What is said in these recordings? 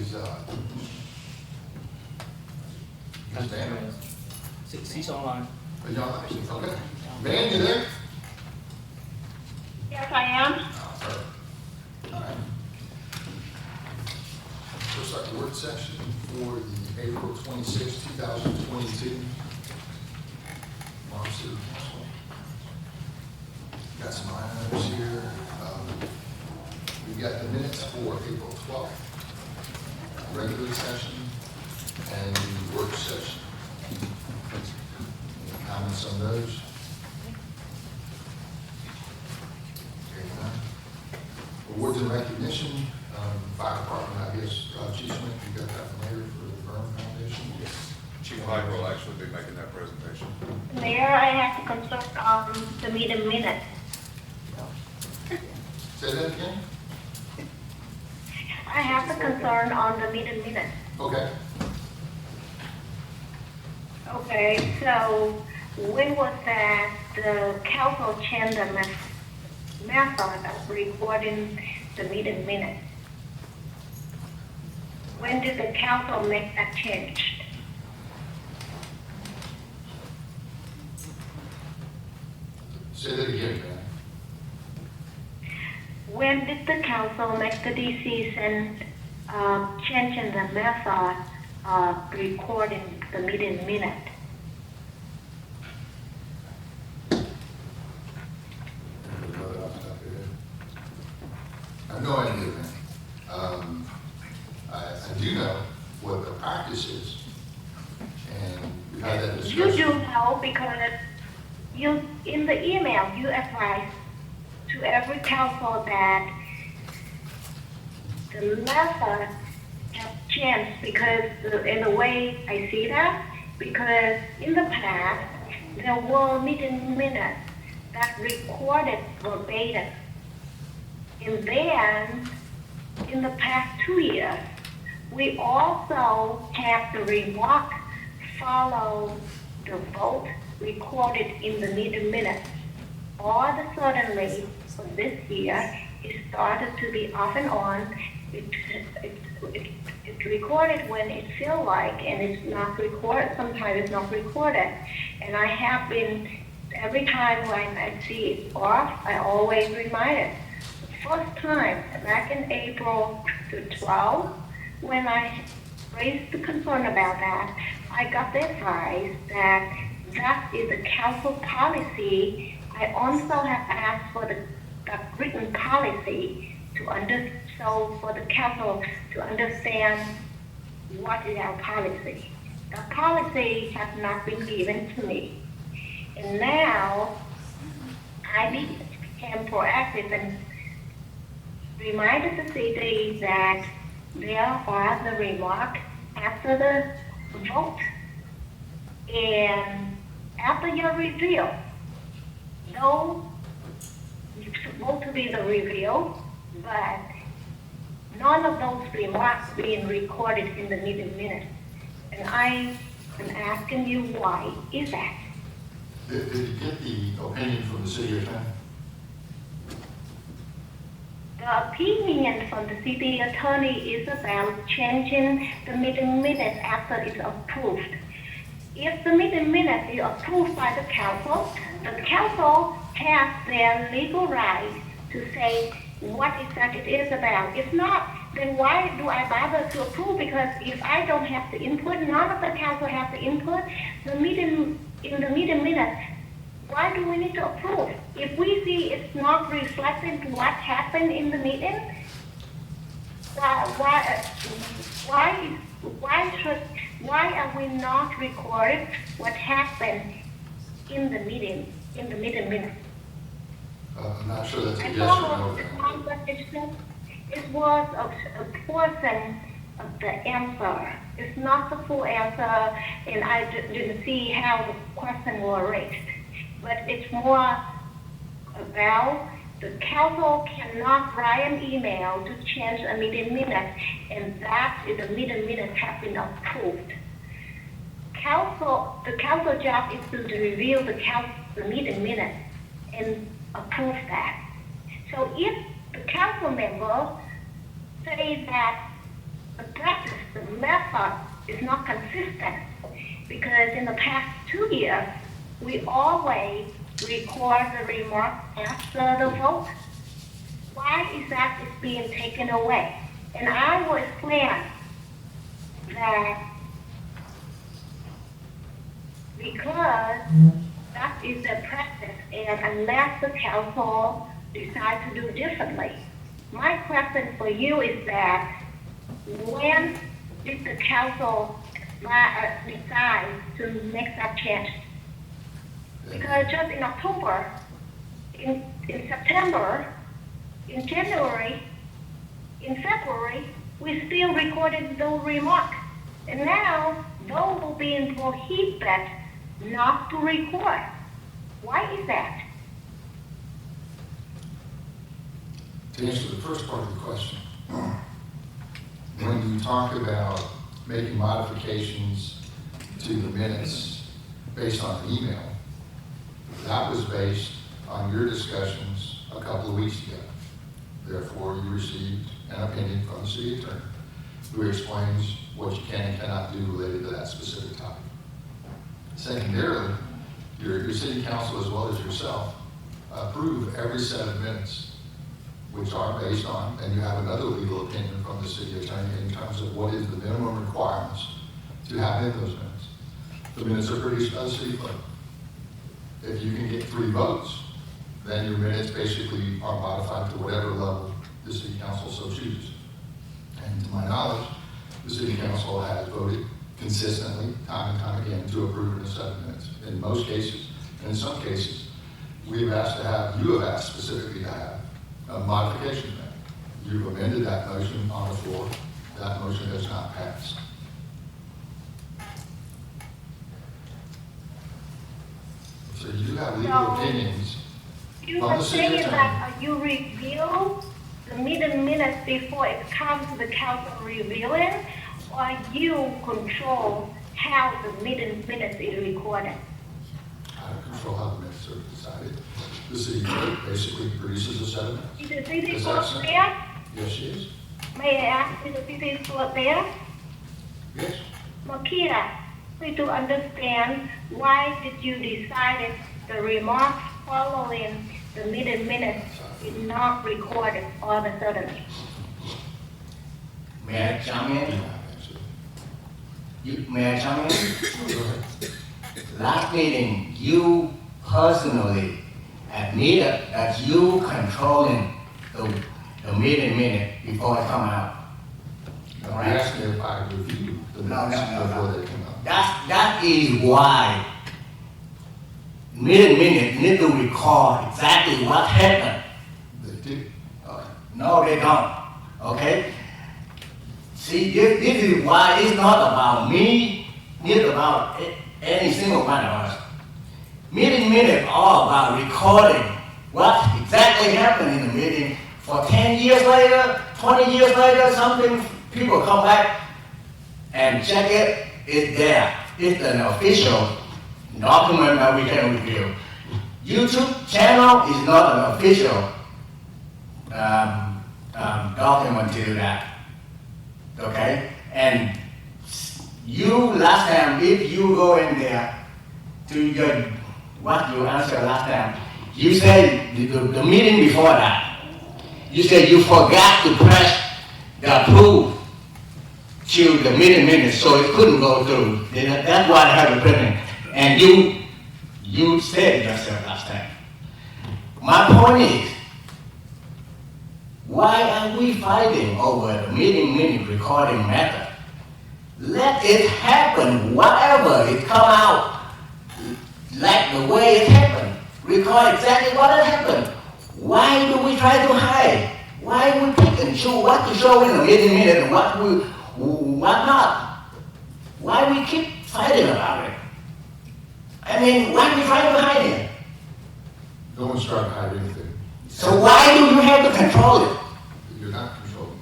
is, Ms. Van. He's online. Are you on? Okay. Van, you there? Yes, I am. Perfect. All right. We'll start the work session for the April 26, 2022. Morrow City Council. Got some items here. We've got the minutes for April 12th, regular session, and the work session. Any comments on those? Awards and recognition, fire department, I guess, Chief Smith, you got that from Mayor for the Burn Foundation? Yes. Chief Hyde will actually be making that presentation. Mayor, I have to consult on the meeting minutes. Say that again? I have the concern on the meeting minutes. Okay. Okay, so when was that the council changed the method of recording the meeting minutes? When did the council make that change? Say that again, man. When did the council make the decision changing the method of recording the meeting minute? I have no idea, man. I do know what the practice is, and we've had that You discussion. do know because you, in the email, you advise to every council that the method has changed because, in the way I see that, because in the past, there were meeting minutes that recorded verbatim. And then, in the past 2 years, we also have the remark follow the vote recorded in the meeting minutes. All of a suddenly, for this year, it started to be off and on. It's recorded when it feels like, and it's not recorded. Sometimes it's not recorded. And I have been, every time when I see it off, I always remind it. The first time, back in April the 12th, when I raised the concern about that, I got the advice that that is a council policy. I also have asked for the written policy so for the council to understand what is our policy. The policy has not been given to me. And now I became proactive and reminded the city that there are the remarks after the vote. And after your review, though it's supposed to be the review, but none of those remarks being recorded in the meeting minutes. And I am asking you, why is that? Did you get the opinion from the city attorney? The opinion from the city attorney is about changing the meeting minutes after it's approved. If the meeting minutes is approved by the council has their legal right to say what exactly it is about. If not, then why do I bother to approve? Because if I don't have the input, none of the council has the input, in the meeting minutes, why do we need to approve? If we see it's not reflecting what happened in the meeting, why are we not recording what happened in the meeting minutes? I'm not sure that's a I yes or no. thought it was a portion of the answer. It's not the full answer, and I didn't see how the question was raised. But it's more about the council cannot write an email to change a meeting minute, and that is the meeting minutes have been approved. The council job is to review the meeting minutes and approve that. So if the council member say that the practice, the method is not consistent. Because in the past 2 years, we always record the remarks after the vote. Why is that is being taken away? And I will explain that because that is the practice, and unless the council decides to do differently, my question for you is that when did the council decide to make that change? Because just in October, in September, in January, in February, we still recorded those remarks. And now, those will be prohibited not to record. Why is that? To answer the first part of the question, when you talk about making modifications to the minutes based on an email, that was based on your discussions a couple of weeks ago. Therefore, you received an opinion from the city attorney who explains what you can and cannot do related to that specific topic. Secondarily, your city council as well as yourself approve every set of minutes which are based on, and you have another legal opinion from the city attorney in terms of what is the minimum requirements to have in those minutes. The minutes are produced by the city clerk. If you can get 3 votes, then your minutes basically are modified to whatever level the city council so chooses. And to my knowledge, the city council has voted consistently, time and time again, to approve in a set of minutes. In most cases, and in some cases, you have asked specifically to have a modification made. You've amended that motion on the floor. That motion has not passed. So you have legal opinions You from were the city saying attorney. that you review the meeting minutes before it comes to the council reviewing, or you control how the meeting minutes is recorded? I don't control how the minutes are decided. The city clerk basically produces a set of minutes. Is the city Is that clerk so? there? Yes, she is. May I ask, is the city clerk there? Yes. Makia, we to understand why did you decide the remarks following the meeting minutes is not recorded all of a sudden? May I chime in? May I chime in? Go ahead. Last meeting, you personally admitted that you controlling the meeting minute before it come out. You asked me if I reviewed the No, minutes no, no, before no. they come out. That is why meeting minute need to record exactly what happened. They do. No, they don't. Okay? See, this is why it's not about me, it's about any single one of us. Meeting minute all about recording what exactly happened in the meeting. For 10 years later, 20 years later, something, people come back and check it, it's there. It's an official document that we can review. YouTube channel is not an official document to that. Okay? And you last time, if you go in there to your, what you answered last time, you said the meeting before that, you said you forgot to press the approve to the meeting minutes, so it couldn't go through. That's why I have a printing. And you said it yourself last time. My point is, why are we fighting over the meeting minute recording method? Let it happen, whatever it come out, like the way it happened. Record exactly what had happened. Why do we try to hide? Why we pick and choose what to show in the meeting minute and what not? Why we keep fighting about it? I mean, why we try to hide it? No one's trying to hide anything. So why do you have to control it? You're not controlling.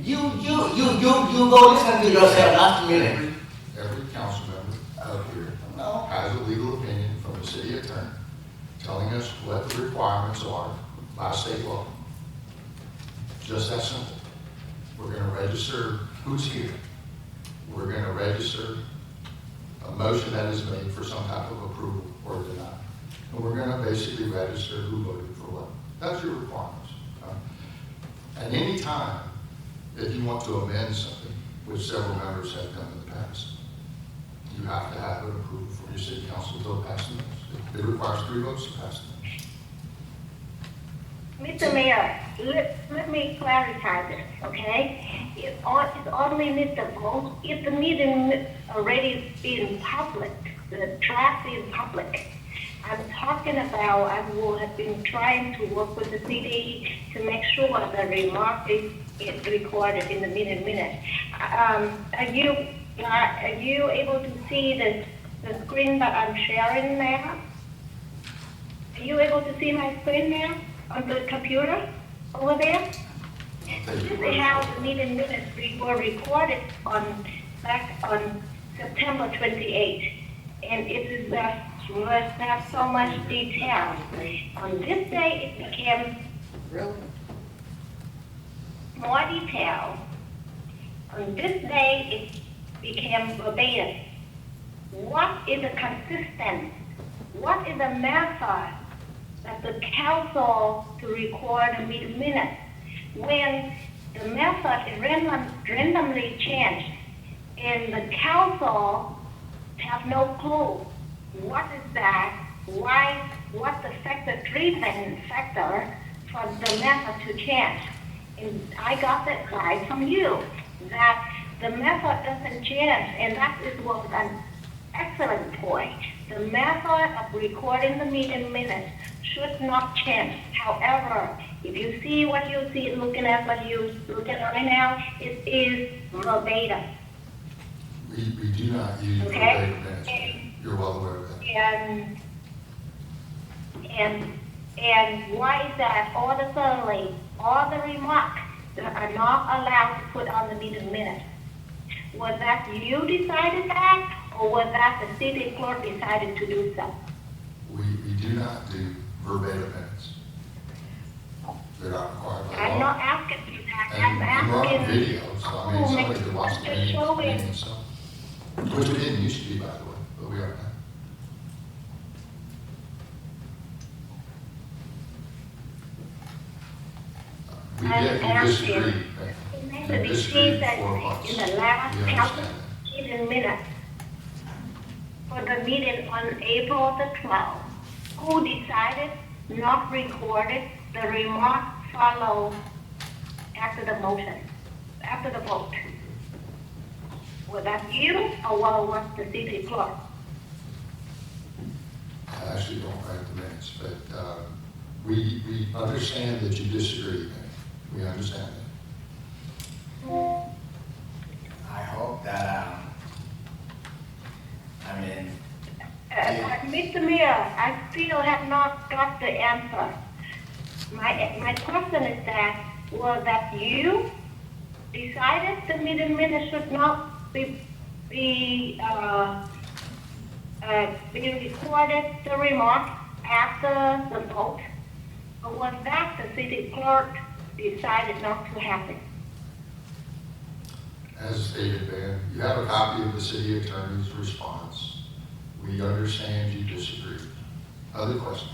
You go listen to yourself last minute. Every council member up here No. has a legal opinion from the city attorney telling us what the requirements are by state law. Just that simple. We're gonna register who's here. We're gonna register a motion that is made for some type of approval or denial. And we're gonna basically register who voted for what. That's your requirements. At any time, if you want to amend something, which several members have done in the past, you have to have an approval from your city council to pass the minutes. It requires 3 votes to pass the minutes. Mr. Mayor, let me clarify this, okay? It's only need the vote if the meeting already been public, the draft is public. I'm talking about, I will have been trying to work with the city to make sure the remark is recorded in the minutes. Are you able to see the screen that I'm sharing now? Are you able to see my screen now on the computer over there? This is how the meeting minutes were recorded back on September 28th. And it is was have so much detail. On this day, it became more detailed. On this day, it became verbatim. What is a consistent? What is a method that the council to record the meeting minutes when the method is randomly changed and the council have no clue what is that, why, what the driven factor for the method to change. And I got that guide from you that the method doesn't change, and that was an excellent point. The method of recording the meeting minutes should not change. However, if you see what you see, looking at what you look at right now, it is verbatim. We do not use verbatim minutes. You're well aware of that. And why is that? Suddenly, all the remarks are not allowed to put on the meeting minutes. Was that you decided that, or was that the city clerk decided to do so? We do not do verbatim minutes. They're not required by law. I'm not asking you that. And I'm we're on asking video, so I mean, somebody could watch the meeting itself. Which we didn't used to be, by the way, but we are now. We disagree. It makes a decision in the last council meeting minutes for the meeting on April the 12th, who decided not recorded the remark follow after the motion, after the vote. Was that you, or was the city clerk? I actually don't write the minutes, but we understand that you disagree. We understand that. I hope that, Mr. Mayor, I still have not got the answer. My question is that, was that you decided the meeting minutes should not be recorded, the remark after the vote? Or was that the city clerk decided not to happen? As stated, Ben, you have a copy of the city attorney's response. We understand you disagree. Other questions?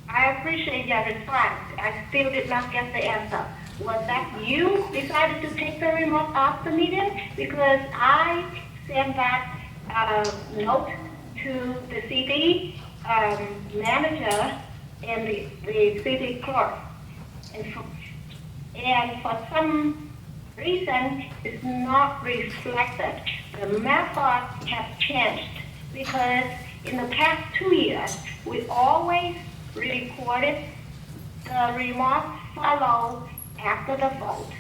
I appreciate your response. I still did not get the answer. Was that you decided to take the remote off the meeting? Because I sent that note to the city manager and the city clerk. And for some reason, it's not reflected. The method has changed because in the past 2 years, we always recorded the remarks follow after the vote.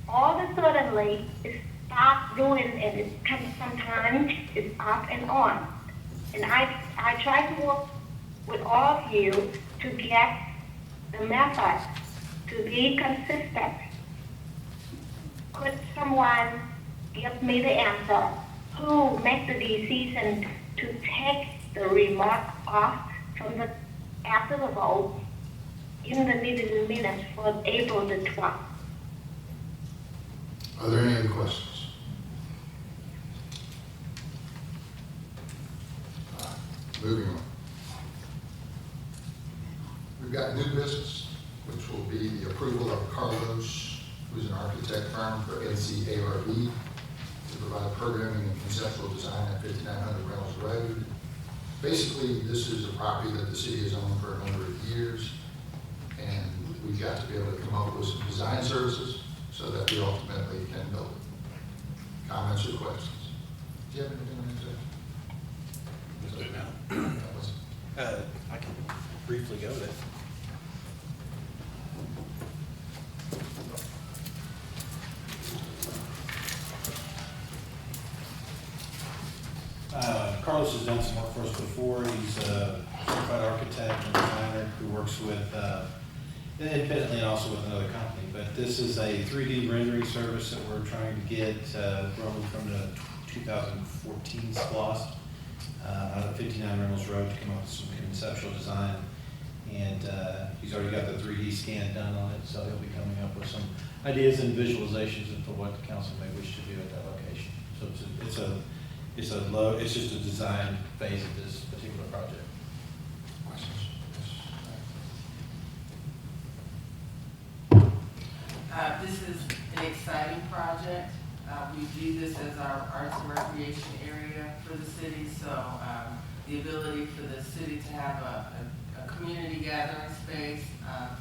All of a suddenly, it stopped doing, and it comes sometimes, it's off and on. And I try to work with all of you to get the method to be consistent. Could someone give me the answer? Who makes the decision to take the remark off from the after the vote in the meeting minutes for April the 12th. Are there any other questions? All right, moving on. We've got new business, which will be the approval of Carlos, who's an architect firm for NCARB, to provide programming and conceptual design at 5900 Reynolds Road. Basically, this is a property that the city has owned for a number of years, and we've got to be able to come up with some design services so that we ultimately can build it. Comments or questions? Do you have anything to say? Do it now. I can briefly go with it. Carlos has done some work for us before. He's a certified architect and designer who works with independently and also with another company. But this is a 3D rendering service that we're trying to get rolling from the 2014 SPLOST out of 59 Reynolds Road to come up with some conceptual design. And he's already got the 3D scan done on it, so he'll be coming up with some ideas and visualizations of what the council may wish to do at that location. So it's just a design phase of this particular project. Questions? This is an exciting project. We view this as our arts and recreation area for the city, so the ability for the city to have a community gathering space,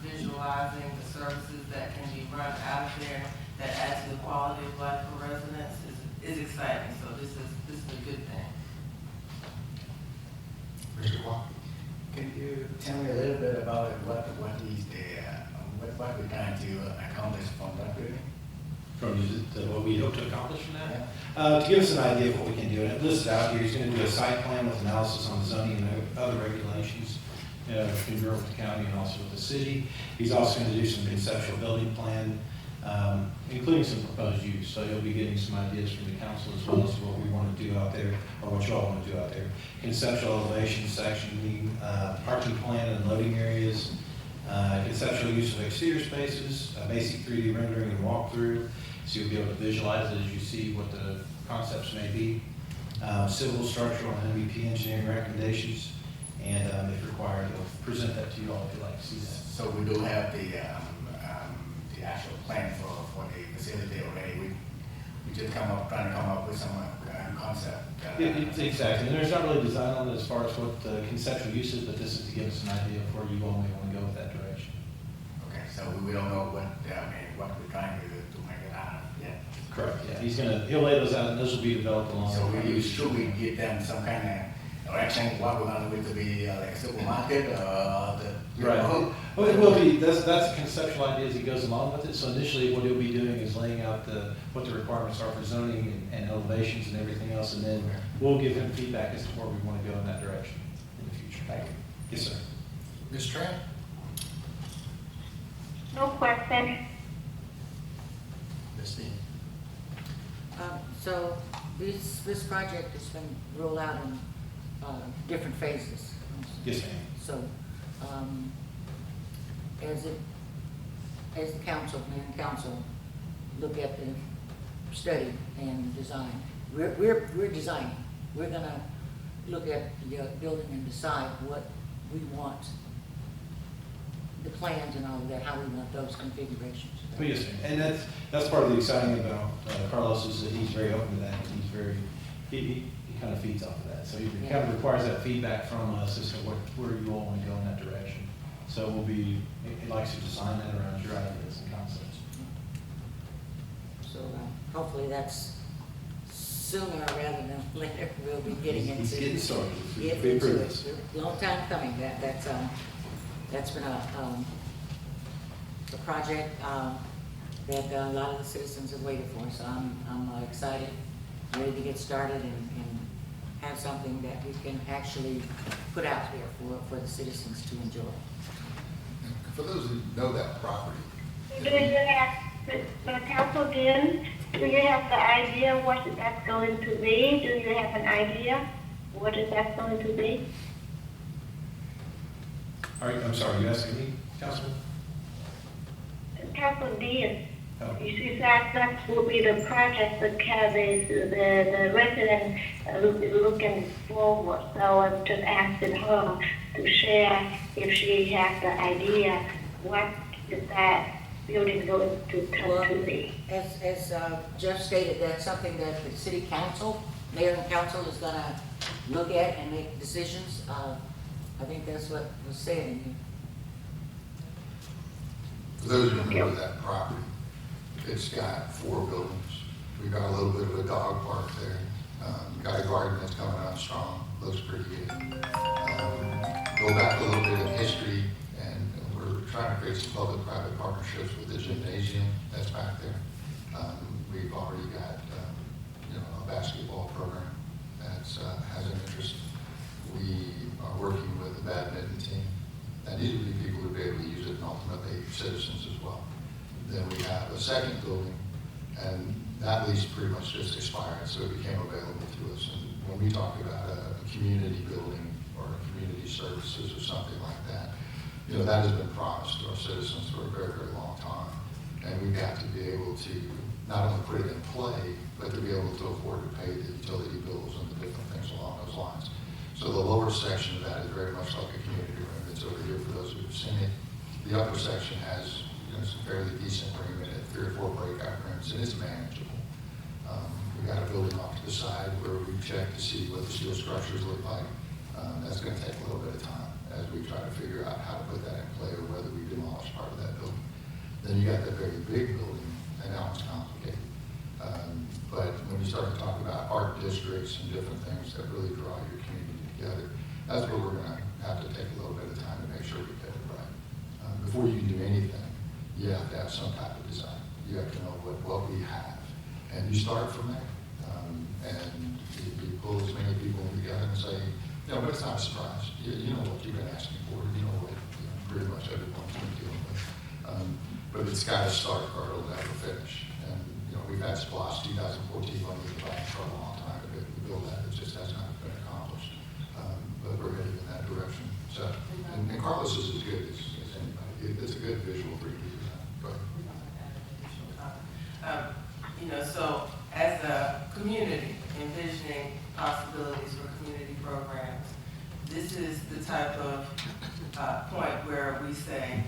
visualizing the services that can be run out of there that add to the quality of life for residents is exciting. So this is a good thing. Mr. Kwok? Can you tell me a little bit about what we're trying to accomplish from that building? From what we hope to accomplish from that? To give us an idea of what we can do, and it lists out here, he's going to do a site plan with analysis on zoning and other regulations, confer with the county and also with the city. He's also going to do some conceptual building plan, including some proposed use. So he'll be getting some ideas from the council as well as what we want to do out there, or what y'all want to do out there. Conceptual elevation, sectioning, parking plan and loading areas, conceptual use of exterior spaces, basic 3D rendering and walkthrough, so you'll be able to visualize it as you see what the concepts may be. Civil, structural, and MEP engineering recommendations, and if required, we'll present that to you all if you'd like to see that. So we do have the actual plan for the facility already. We just trying to come up with some concept. Exactly, and there's not really design on it as far as what the conceptual use is, but this is to give us an idea of where you all may want to go with that direction. Okay, so we don't know what we're trying to make it out of yet. Correct, yeah, he'll lay those out, and those will be developed along So the should we give them some kind of direction, what we're gonna do to be like a supermarket, Right. Well, it will be, that's a conceptual idea as he goes along with it. So initially what he'll be doing is laying out what the requirements are for zoning and elevations and everything else, and then we'll give him feedback as to where we want to go in that direction in the future. Thank you. Yes, sir. Ms. Tran? No question. Ms. Dean? So this project has been rolled out in different phases. Yes, ma'am. So as the council, mayor and council, look at the study and design, we're designing. We're gonna look at the building and decide what we want, the plans and all of that, how we want those configurations. Oh, yes, ma'am. And that's part of the exciting about Carlos is that he's very open to that. He's very, he kind of feeds off of that. So he kind of requires that feedback from us as to where you all want to go in that direction. So he likes to design that around your ideas and concepts. So hopefully that's sooner rather than later. We'll be getting into. He's getting started. Get We into approve it. this. Long time coming. That's been a project that a lot of the citizens have waited for. So I'm excited, ready to get started and have something that we can actually put out there for the citizens to enjoy. For those who know that property, Do you have, the council again, do you have the idea what that's going to be? Do you have an idea what is that going to be? I'm sorry, you asking me? Councilman? Council Dean, Oh. you see that will be the project that the resident looking forward. So I'm just asking her to share if she has the idea what is that building going to come to be. As Jeff stated, that's something that the city council, mayor and council is gonna look at and make decisions. I think that's what was said in here. For those who remember that property, it's got 4 buildings. We've got a little bit of a dog park there. Got a garden that's coming on strong, looks pretty good. Go back a little bit in history, and we're trying to create some public-private partnerships with the gymnasium that's back there. We've already got, a basketball program that's has an interest. We are working with the badminton team. And these would be people who would be able to use it, and ultimately citizens as well. Then we have a second building, and that lease pretty much just expired, so it became available to us. And when we talk about a community building or community services or something like that, that has been promised to our citizens for a very, very long time. And we've got to be able to not only put it in play, but to be able to afford to pay the utility bills and the different things along those lines. So the lower section of that is very much like a community room. It's over here for those who've seen it. The upper section has some fairly decent room in it, 3 or 4 breakout rooms, and it's manageable. We got a building off to the side where we check to see what the steel structures look like. That's going to take a little bit of time as we try to figure out how to put that in play or whether we demolish part of that building. Then you got that very big building, and now it's complicated. But when you start to talk about art districts and different things that really draw your community together, that's where we're going to have to take a little bit of time to make sure we get it right. Before you can do anything, you have to have some type of design. You have to know what we have. And you start from there. And you pull as many people together and say, but it's not a surprise. You know what you've been asking for. You know what pretty much everyone's been dealing with. But it's got to start or it'll never finish. And, we've had SPLOST 2014 money in the bank for a long time to be able to build that. It just has not been accomplished. But we're heading in that direction. So, and Carlos is as good as anybody. It's a good visual 3D design. Go ahead. So as a community envisioning possibilities for community programs, this is the type of point where we say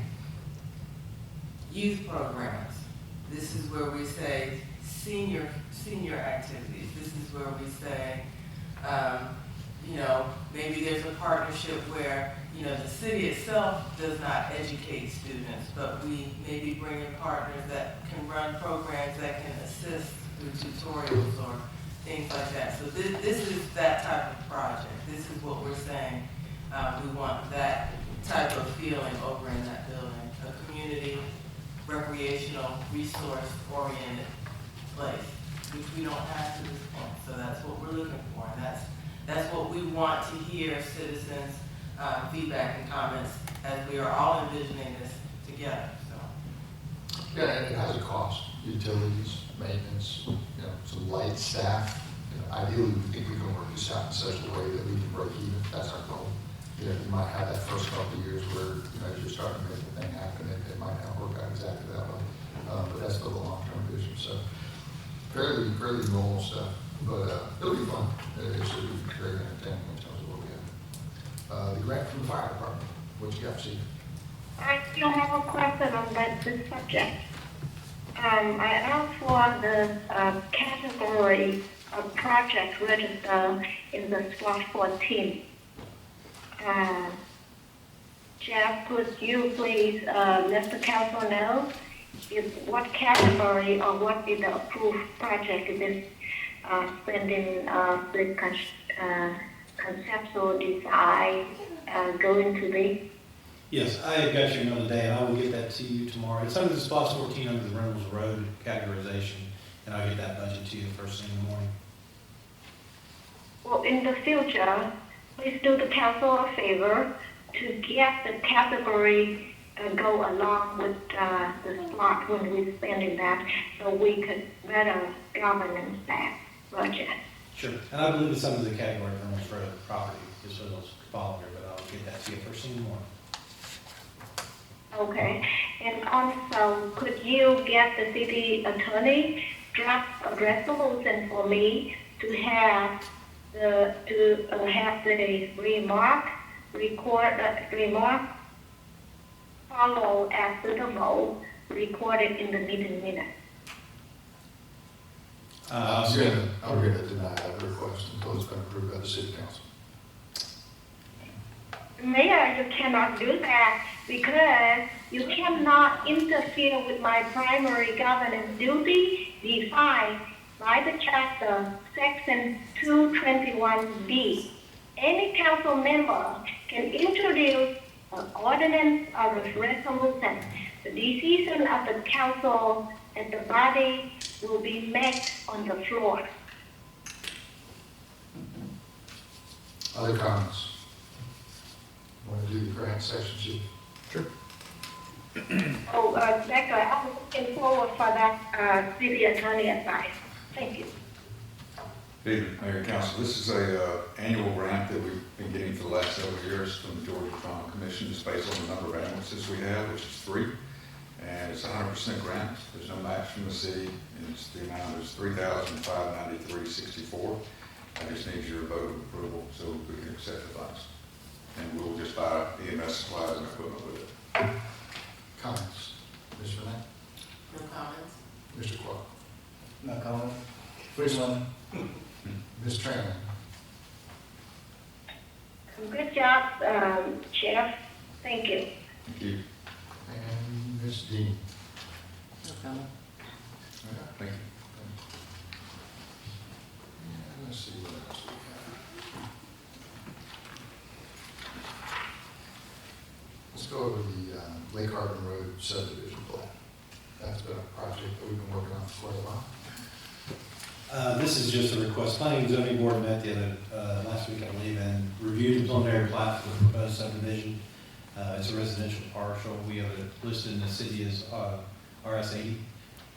youth programs. This is where we say senior activities. This is where we say, maybe there's a partnership where, the city itself does not educate students, but we maybe bring in partners that can run programs that can assist with tutorials or things like that. So this is that type of project. This is what we're saying. We want that type of feeling over in that building, a community, recreational, resource-oriented place, which we don't have to this point. So that's what we're looking for, and that's what we want to hear citizens' feedback and comments as we are all envisioning this together. So. Yeah, and it has a cost. Utilities, maintenance, some light staff. Ideally, we think we can work this out in such a way that we can break even. That's our goal. You might have that first couple of years where, as you're starting to make the thing happen, it might not work out exactly that way. But that's still the long-term vision. So fairly normal stuff, but it'll be fun. It should be very entertaining in terms of what we have. The grant from the fire department, what you got, Steve? I still have a question on this subject. I asked for the category of project register in the SWOT 14. Jeff, could you please let the council know what category or what is the approved project is this spending the conceptual design going to be? Yes, I got your email today, and I will get that to you tomorrow. It's under the SPLOST 14 under the Reynolds Road categorization, and I'll get that budget to you first thing in the morning. Well, in the future, please do the council a favor to get the category go along with the slot when we're spending that, so we could better govern that budget. Sure, and I believe it's under the category of Reynolds Road property, is what I was following here, but I'll get that to you first thing in the morning. Okay, and also, could you get the city attorney draft a resolution for me to have the remark follow after the vote recorded in the meeting minutes? I'm gonna deny that request until it's been approved by the city council. Mayor, you cannot do that because you cannot interfere with my primary governance duty defined by the chapter, section 221B. Any council member can introduce an ordinance or a resolution. The decision of the council and the body will be made on the floor. Other comments? Want to do the grant section, Chief? Sure. Oh, Becca, I'm looking forward for that city attorney advice. Thank you. Good evening, Mayor and Council. This is a annual grant that we've been getting for the last several years from the Georgia Farm Commission. It's based on the number of ambulances we have, which is 3. And it's 100% grant. There's no match from the city, and it's the amount is $3,593.64. I just need your vote of approval so we can accept the funds. And we'll just buy EMS supplies and equipment with it. Comments? Ms. Renee? No comments? Mr. Clark? No comment. Which one? Ms. Tran? Good job, Sheriff. Thank you. Thank you. And Ms. Dean? No comment. Thank you. And let's see what else we have. Let's go over the Lake Harbin Road subdivision plan. That's been a project that we've been working on for quite a while. This is just a request. Planning and Zoning Board met the other, last week, I believe, and reviewed the preliminary plat for the proposed subdivision. It's a residential partial. We have it listed in the city as RS80,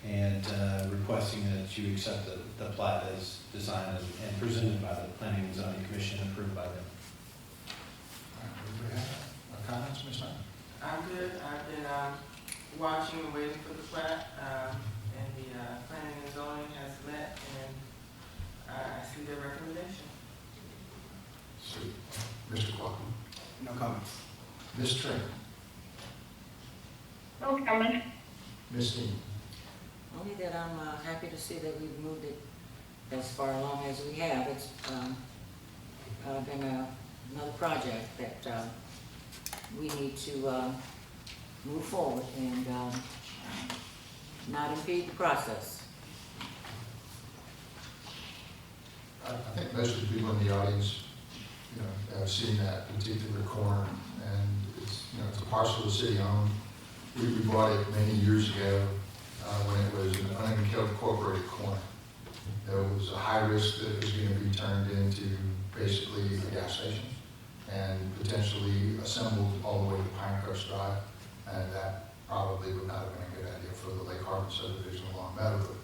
and requesting that you accept the plat as designed and presented by the Planning and Zoning Commission, approved by them. All right, everybody have no comments, Ms. Knight? I'm good. I've been watching and waiting for the plat, and the planning and zoning has met, and I see their recommendation. Sweet. Mr. Clark? No comments. Ms. Tran? No comment. Ms. Dean? Only that I'm happy to see that we've moved it as far along as we have. It's been another project that we need to move forward and not impede the process. I think most of the people in the audience, have seen that particular corner, and it's, it's a parcel the city owned. We bought it many years ago when it was an unincorporated corner. There was a high risk that it was going to be turned into basically a gas station and potentially assembled all the way to Pinecrest Drive, and that probably would not have been a good idea for the Lake Harbin subdivision along Meadowbrook.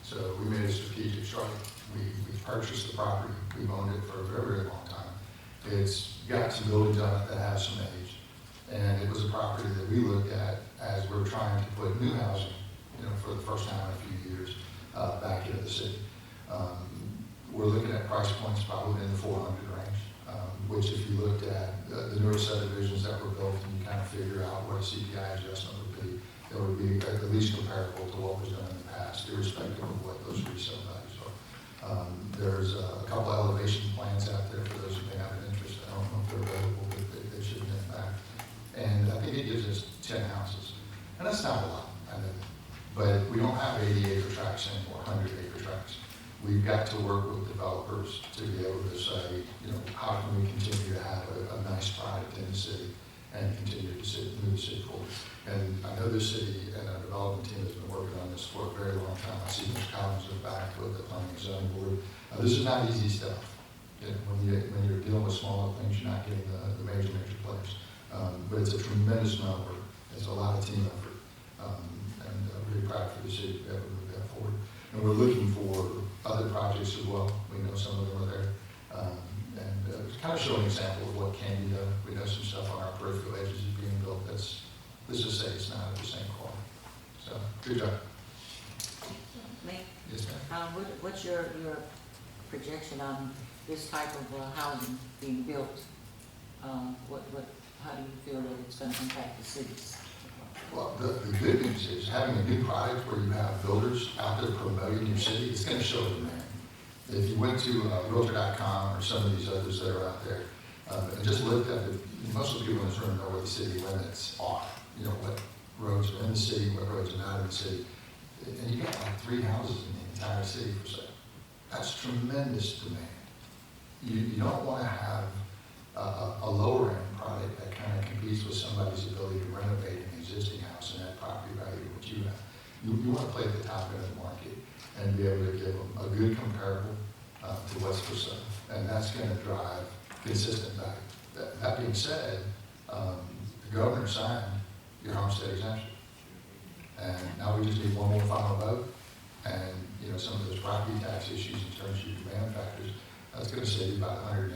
So we made a strategic strike. We purchased the property. We've owned it for a very, very long time. It's got some buildings on it that have some age, and it was a property that we looked at as we're trying to put new housing, for the first time in a few years, back into the city. We're looking at price points probably in the 400 range, which if you looked at the newer subdivisions that were built and you kind of figure out what a CPI adjustment would be, it would be at least comparable to what was done in the past, irrespective of what those resale values are. There's a couple of elevation plans out there for those who may have an interest. I don't know if they're available, but they should have been back. And I think it gives us 10 houses. And that's not a lot, I know. But we don't have 80-acre tracts anymore, 100-acre tracts. We've got to work with developers to be able to say, how can we continue to have a nice product in the city and continue to move the city forward. And I know the city and our development team has been working on this for a very long time. I see Mr. Collins in the back with the Planning and Zoning Board. This is not easy stuff. When you're dealing with smaller things, you're not getting the major players. But it's a tremendous amount of work. It's a lot of team effort. And I'm really proud for the city to be able to move that forward. And we're looking for other projects as well. We know some of them are there. It's kind of showing an example of what can be done. We know some stuff on our peripheral edges is being built that's let's just say it's not at the same quality. So, good job. Me? Yes, ma'am. What's your projection on this type of housing being built? How do you feel that it's gonna impact the cities? Well, the good news is having a new product where you have builders out there promoting your city, it's gonna show demand. If you went to Realtor.com or some of these others that are out there, and just looked at it, most of the people in this room know what the city limits are. You know, what roads are in the city, what roads are not in the city. And you got like 3 houses in the entire city for sale. That's tremendous demand. You don't want to have a lower end product that kind of competes with somebody's ability to renovate an existing house and add property value, which you have. You want to play at the top end of the market and be able to give them a good comparable to what's for sale. And that's going to drive consistent value. That being said, the governor signed your homestead exemption. And now we just need one more final vote. And, you know, some of those property tax issues in terms of your demand factors, that's going to save you about $180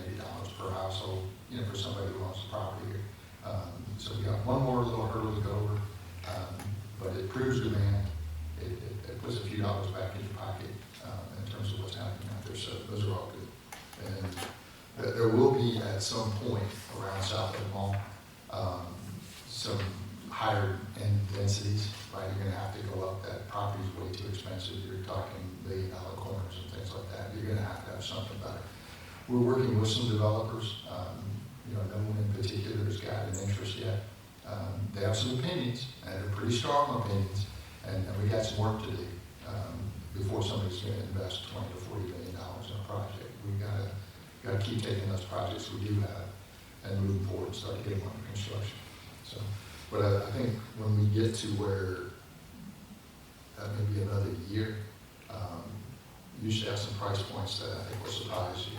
per household, you know, for somebody who owns the property here. So we got one more little hurdle to go over, but it proves demand. It puts a few dollars back in your pocket in terms of what's happening out there. So those are all good. And there will be at some point around South End Mall some higher end densities, right? You're going to have to go up. That property's way too expensive. You're talking $1 million corners and things like that. You're going to have something about it. We're working with some developers. You know, no one in particular has got an interest yet. They have some opinions, and they're pretty strong opinions, and we got some work to do before somebody's going to invest $20 to $40 million in a project. We've got to keep taking those projects we do have and moving forward and start getting them under construction. So, but I think when we get to where maybe another year, you should have some price points that I think will surprise you,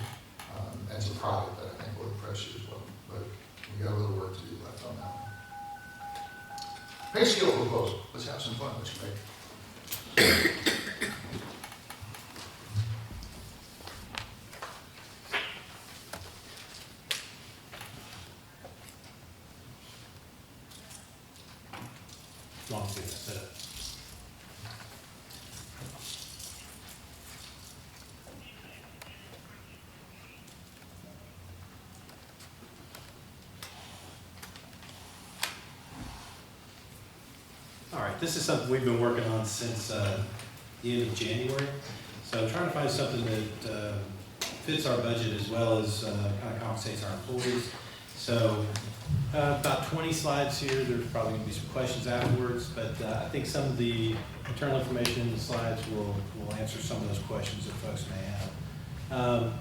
and some product that I think will impress you as well. But we got a little work to do left on that one. Pay scale proposal. Let's have some fun, Mr. Mayor. Long as it's set up. All right, this is something we've been working on since the end of January. So I'm trying to find something that fits our budget as well as kind of compensates our employees. So about 20 slides here. There's probably going to be some questions afterwards, but I think some of the internal information in the slides will answer some of those questions that folks may have.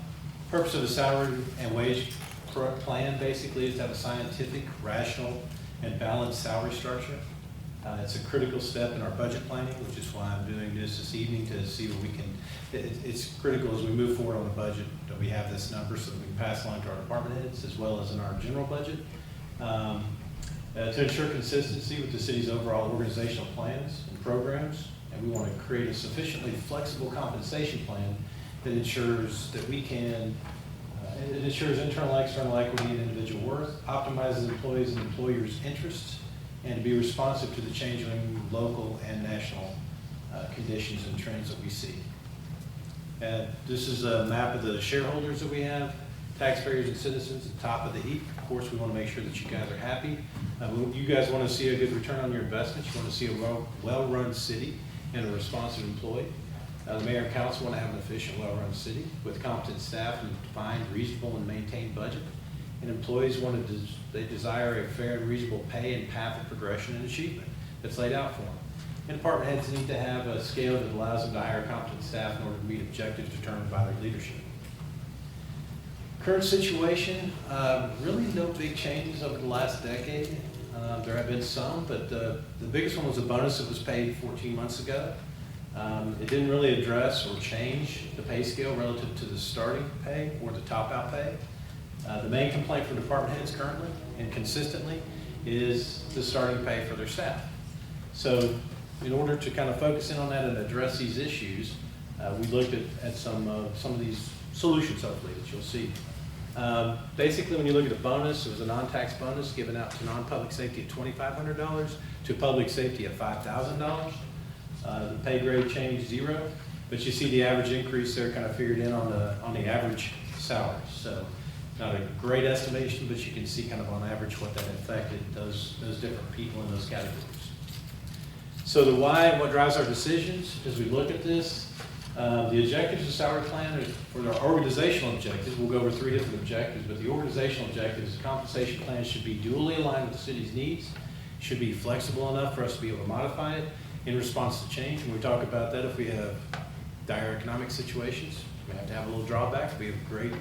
Purpose of a salary and wage plan basically is to have a scientific, rational, and balanced salary structure. It's a critical step in our budget planning, which is why I'm doing this evening to see what we can. It's critical as we move forward on the budget that we have this number so that we can pass along to our department heads as well as in our general budget. To ensure consistency with the city's overall organizational plans and programs, and we want to create a sufficiently flexible compensation plan that ensures that we can. It ensures internal and external equity and individual worth, optimizes employees and employers' interests, and to be responsive to the changing local and national conditions and trends that we see. This is a map of the shareholders that we have, taxpayers and citizens at the top of the heap. Of course, we want to make sure that you guys are happy. You guys want to see a good return on your investments. You want to see a well-run city and a responsive employee. The mayor and council want to have an efficient, well-run city with competent staff and defined, reasonable, and maintained budget. And employees they desire a fair and reasonable pay and path of progression and achievement that's laid out for them. And department heads need to have a scale that allows them to hire competent staff in order to meet objectives determined by their leadership. Current situation, really no big changes over the last decade. There have been some, but the biggest one was a bonus that was paid 14 months ago. It didn't really address or change the pay scale relative to the starting pay or the top-out pay. The main complaint from department heads currently and consistently is the starting pay for their staff. So in order to kind of focus in on that and address these issues, we looked at some of these solutions, hopefully, that you'll see. Basically, when you look at the bonus, it was a non-tax bonus given out to non-public safety at $2,500, to public safety at $5,000. The pay grade changed 0, but you see the average increase there kind of figured in on the average salary. So not a great estimation, but you can see kind of on average what that affected those different people in those categories. So the why and what drives our decisions as we look at this, the objectives of the salary plan is for our organizational objectives. We'll go over 3 different objectives, but the organizational objectives, the compensation plan should be duly aligned with the city's needs, should be flexible enough for us to be able to modify it in response to change. And we talk about that if we have dire economic situations, we have to have a little drawback. If we have a great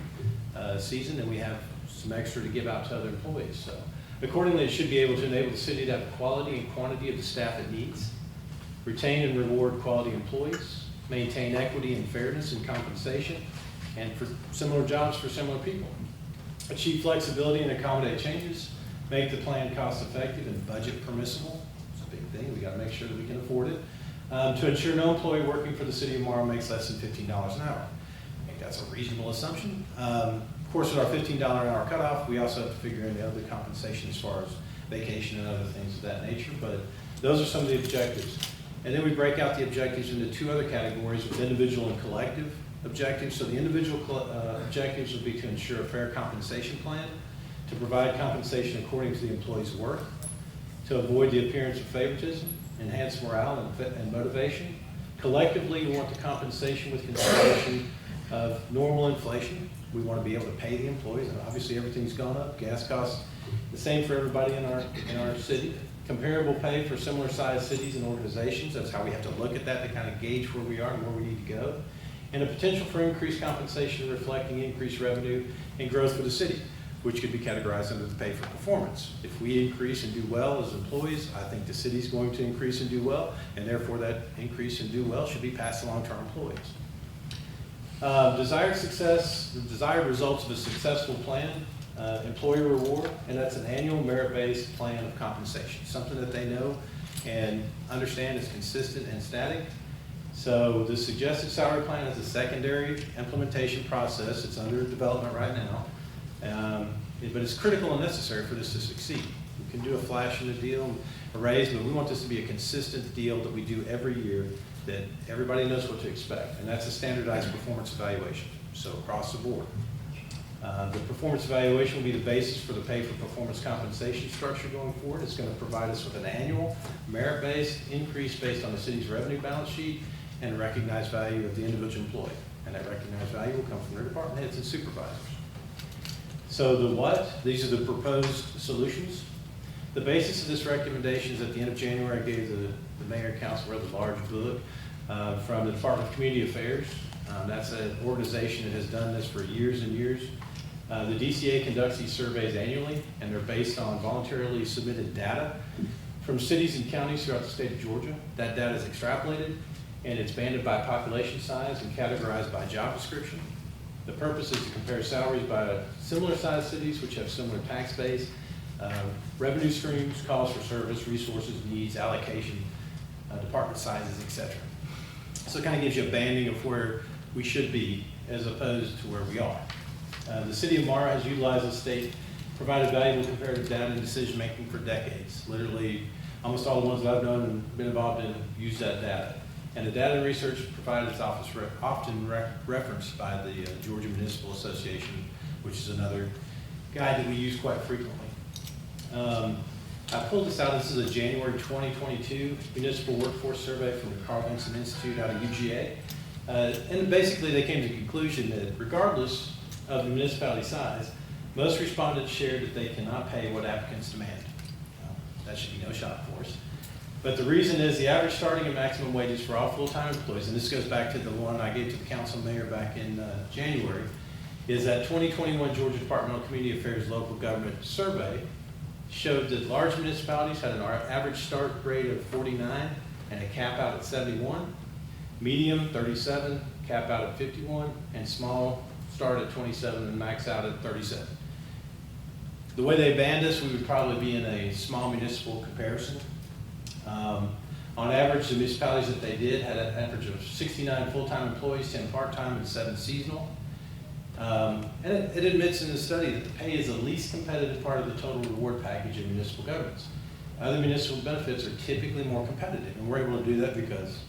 season, and we have some extra to give out to other employees. So accordingly, it should be able to enable the city to have the quality and quantity of the staff it needs, retain and reward quality employees, maintain equity and fairness in compensation, and for similar jobs for similar people. Achieve flexibility and accommodate changes, make the plan cost effective and budget permissible. It's a big thing, we gotta make sure that we can afford it. To ensure no employee working for the city of Morrow makes less than $15 an hour. I think that's a reasonable assumption. Of course, with our $15 an hour cutoff, we also have to figure in the other compensation as far as vacation and other things of that nature, but those are some of the objectives. And then we break out the objectives into 2 other categories with individual and collective objectives. So the individual objectives would be to ensure a fair compensation plan, to provide compensation according to the employee's worth, to avoid the appearance of favoritism, enhance morale and motivation. Collectively, we want the compensation with consideration of normal inflation. We want to be able to pay the employees, and obviously everything's gone up. Gas costs, the same for everybody in our city. Comparable pay for similar sized cities and organizations. That's how we have to look at that to kind of gauge where we are and where we need to go. And a potential for increased compensation reflecting increased revenue and growth for the city, which could be categorized under the pay for performance. If we increase and do well as employees, I think the city's going to increase and do well, and therefore that increase and do well should be passed along to our employees. Desired success, the desired results of a successful plan, employee reward, and that's an annual merit-based plan of compensation, something that they know and understand is consistent and static. So the suggested salary plan is a secondary implementation process. It's under development right now, but it's critical and necessary for this to succeed. We can do a flash in the deal, a raise, but we want this to be a consistent deal that we do every year that everybody knows what to expect, and that's a standardized performance evaluation, so across the board. The performance evaluation will be the basis for the pay for performance compensation structure going forward. It's going to provide us with an annual merit-based increase based on the city's revenue balance sheet and a recognized value of the individual employee. And that recognized value will come from their department heads and supervisors. So the what? These are the proposed solutions. The basis of this recommendation is at the end of January, I gave the mayor and council wrote a large book from the Department of Community Affairs. That's an organization that has done this for years and years. The DCA conducts these surveys annually, and they're based on voluntarily submitted data from cities and counties throughout the state of Georgia. That data is extrapolated, and it's banded by population size and categorized by job description. The purpose is to compare salaries by similar sized cities which have similar tax base, revenue streams, calls for service, resources, needs, allocation, department sizes, etc. So it kind of gives you a banding of where we should be as opposed to where we are. The city of Morrow has utilized the state, provided valuable comparative data and decision making for decades. Literally, almost all the ones that I've known and been involved in have used that data. And the data and research provided is often referenced by the Georgia Municipal Association, which is another guide that we use quite frequently. I pulled this out. This is a January 2022 municipal workforce survey from the Carl Vinson Institute out of UGA. And basically they came to the conclusion that regardless of the municipality size, most respondents shared that they cannot pay what applicants demand. That should be no shock for us. But the reason is the average starting and maximum wages for all full-time employees, and this goes back to the one I gave to the council mayor back in January, is that 2021 Georgia Department of Community Affairs Local Government Survey showed that large municipalities had an average start grade of 49 and a cap out at 71, medium 37, cap out at 51, and small start at 27 and max out at 37. The way they banned us, we would probably be in a small municipal comparison. On average, the municipalities that they did had an average of 69 full-time employees, 10 part-time, and 7 seasonal. And it admits in the study that the pay is the least competitive part of the total reward package in municipal governments. Other municipal benefits are typically more competitive, and we're able to do that because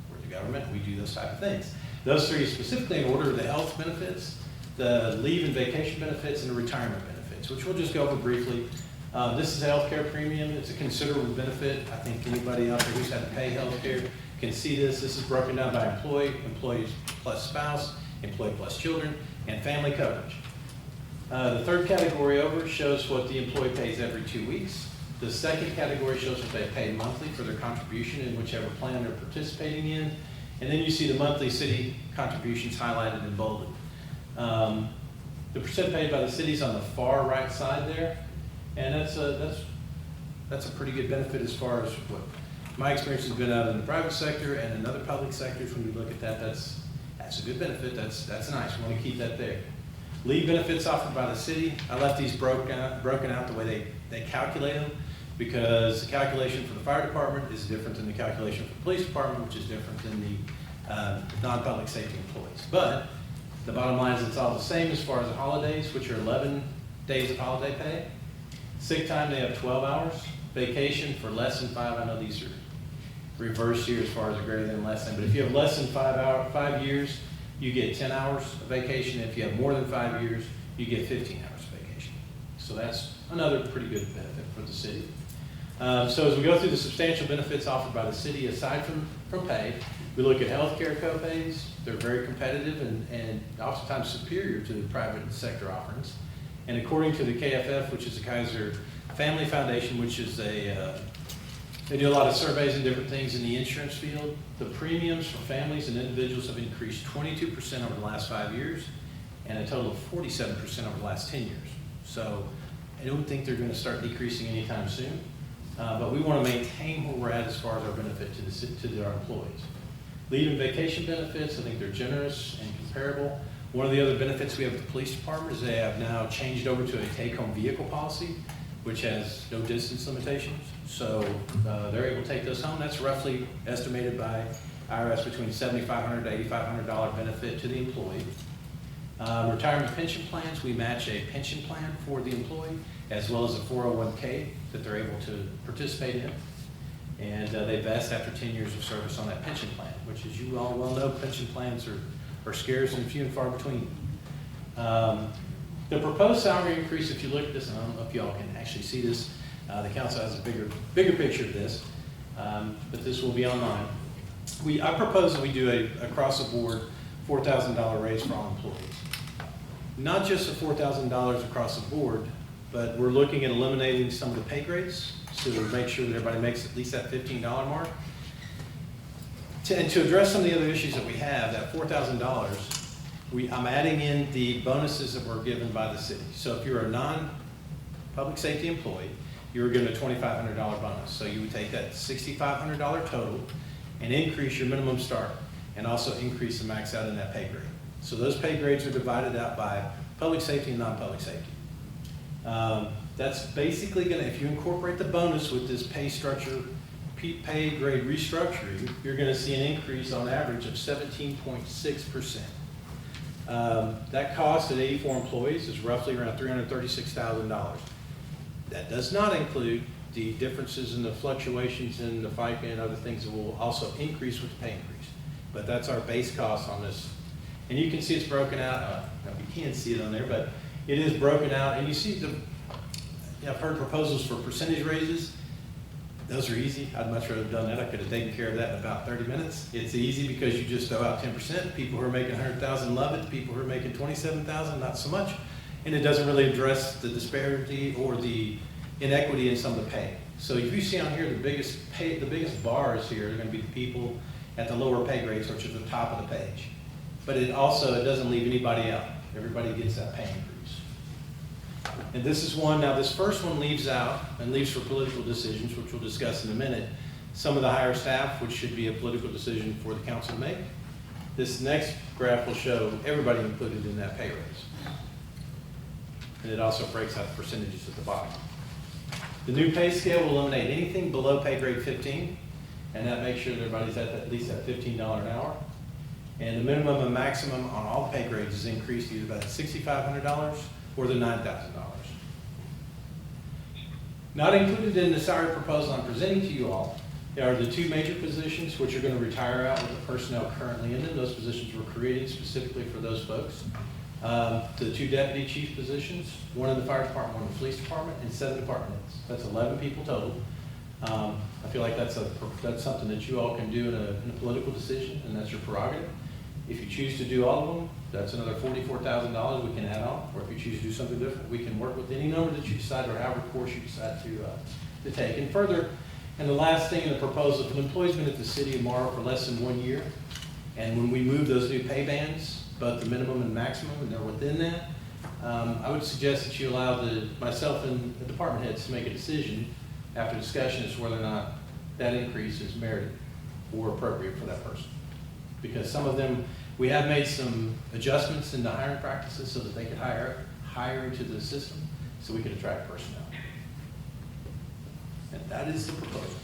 we're the government, we do those type of things. Those three specifically in order are the health benefits, the leave and vacation benefits, and the retirement benefits, which we'll just go over briefly. This is a healthcare premium. It's a considerable benefit. I think anybody out there who's had to pay healthcare can see this. This is broken down by employee, employees plus spouse, employee plus children, and family coverage. The third category over shows what the employee pays every 2 weeks. The second category shows what they pay monthly for their contribution in whichever plan they're participating in. And then you see the monthly city contributions highlighted in bolded. The percent paid by the cities on the far right side there, and that's a pretty good benefit as far as what my experience has been out in the private sector and in other public sectors. When we look at that, that's a good benefit. That's nice. We want to keep that there. Leave benefits offered by the city. I left these broken out the way they calculate them, because the calculation for the fire department is different than the calculation for the police department, which is different than the non-public safety employees. But the bottom line is it's all the same as far as the holidays, which are 11 days of holiday pay. Sick time, they have 12 hours. Vacation for less than 5, I know these are reversed here as far as a greater than less than, but if you have less than 5 years, you get 10 hours of vacation. If you have more than 5 years, you get 15 hours of vacation. So that's another pretty good benefit for the city. So as we go through the substantial benefits offered by the city, aside from pay, we look at healthcare co-pays. They're very competitive and oftentimes superior to the private sector offerings. And according to the KFF, which is the Kaiser Family Foundation, which is they do a lot of surveys and different things in the insurance field, the premiums for families and individuals have increased 22% over the last 5 years and a total of 47% over the last 10 years. So I don't think they're going to start decreasing anytime soon, but we want to maintain where we're at as far as our benefit to our employees. Leave and vacation benefits, I think they're generous and comparable. One of the other benefits we have with the police department is they have now changed over to a take-home vehicle policy, which has no distance limitations. So they're able to take those home. That's roughly estimated by IRS between $7,500 to $8,500 benefit to the employee. Retirement pension plans, we match a pension plan for the employee as well as a 401k that they're able to participate in. And they vest after 10 years of service on that pension plan, which, as you all well know, pension plans are scarce and few and far between. The proposed salary increase, if you look at this, and I don't know if you all can actually see this, the council has a bigger picture of this, but this will be online. I propose that we do a across the board $4,000 raise for all employees. Not just the $4,000 across the board, but we're looking at eliminating some of the pay grades to make sure that everybody makes at least that $15 mark. And to address some of the other issues that we have, that $4,000, I'm adding in the bonuses that were given by the city. So if you're a non-public safety employee, you were given a $2,500 bonus. So you would take that $6,500 total and increase your minimum start and also increase the max out in that pay grade. So those pay grades are divided out by public safety and non-public safety. That's basically gonna, if you incorporate the bonus with this pay structure, pay grade restructuring, you're gonna see an increase on average of 17.6%. That cost at 84 employees is roughly around $336,000. That does not include the differences in the fluctuations in the FICA and other things that will also increase with the pay increase. But that's our base cost on this. And you can see it's broken out. You can't see it on there, but it is broken out. And you see I've heard proposals for percentage raises. Those are easy. I'd much rather have done that. I could have taken care of that in about 30 minutes. It's easy because you just throw out 10%. People who are making $100,000 love it. People who are making $27,000, not so much. And it doesn't really address the disparity or the inequity in some of the pay. So if you see on here, the biggest bars here are going to be the people at the lower pay grades, which is the top of the page. But it doesn't leave anybody out. Everybody gets that pay increase. And this is one, now this first one leaves out, and leaves for political decisions, which we'll discuss in a minute, some of the higher staff, which should be a political decision for the council to make. This next graph will show everybody included in that pay raise. And it also breaks out the percentages at the bottom. The new pay scale will eliminate anything below pay grade 15, and that makes sure that everybody's at least at $15 an hour. And the minimum and maximum on all pay grades is increased either by $6,500 or the $9,000. Not included in the salary proposal I'm presenting to you all are the two major positions which are going to retire out with the personnel currently in them. Those positions were created specifically for those folks. The two deputy chief positions, one in the fire department, one in the police department, and 7 department heads. That's 11 people total. I feel like that's something that you all can do in a political decision, and that's your prerogative. If you choose to do all of them, that's another $44,000 we can add on. Or if you choose to do something different, we can work with any number that you decide or however course you decide to take. And further, and the last thing in the proposal, if an employee's been at the city of Morrow for less than 1 year, and when we move those new pay bands, both the minimum and maximum, and they're within that, I would suggest that you allow myself and the department heads to make a decision after discussion as to whether or not that increase is merited or appropriate for that person. Because some of them, we have made some adjustments in the hiring practices so that they could hire into the system so we could attract personnel. And that is the proposal.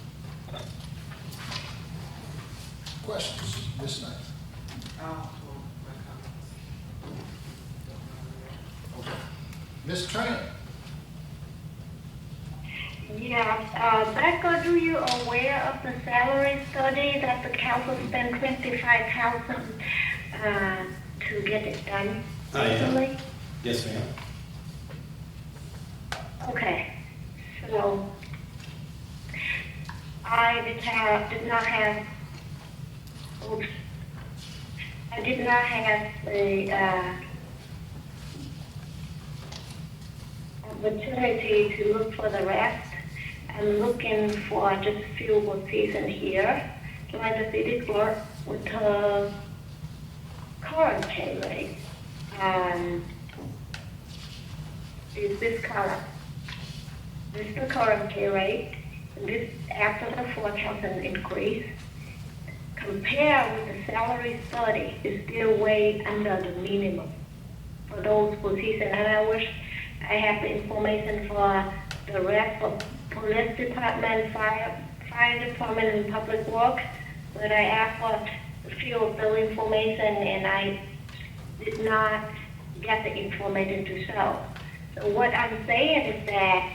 Questions, Ms. Knight? Okay. Ms. Tran? Yeah, Becca, do you aware of the salary study that the council spent $25,000 to get it done recently? Yes, ma'am. Okay, so I did not have the opportunity to look for the rest. I'm looking for just a few positions here. Like the city clerk with her current pay rate. Is this current? This is the current pay rate. This after the 4,000 increase. Compared with the salary study, is still way under the minimum for those positions. And I wish I have the information for the rest of police department, fire department, and public works. But I asked for a few of those information, and I did not get the information to show. So what I'm saying is that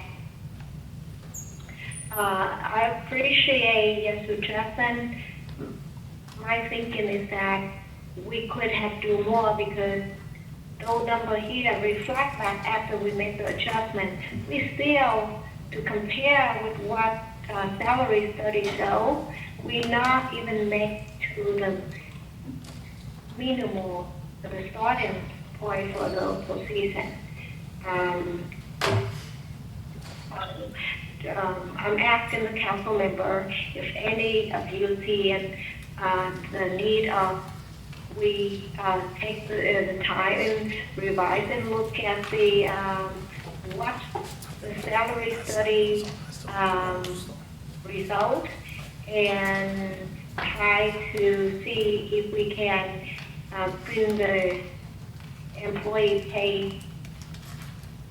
I appreciate your suggestion. My thinking is that we could have do more because those numbers here reflect that after we make the adjustment. We still, to compare with what salary studies show, we not even make to the minimal, the starting point for those positions. I'm asking the council member if any of you see the need of we take the time and revise and look at the what the salary study result and try to see if we can bring the employee pay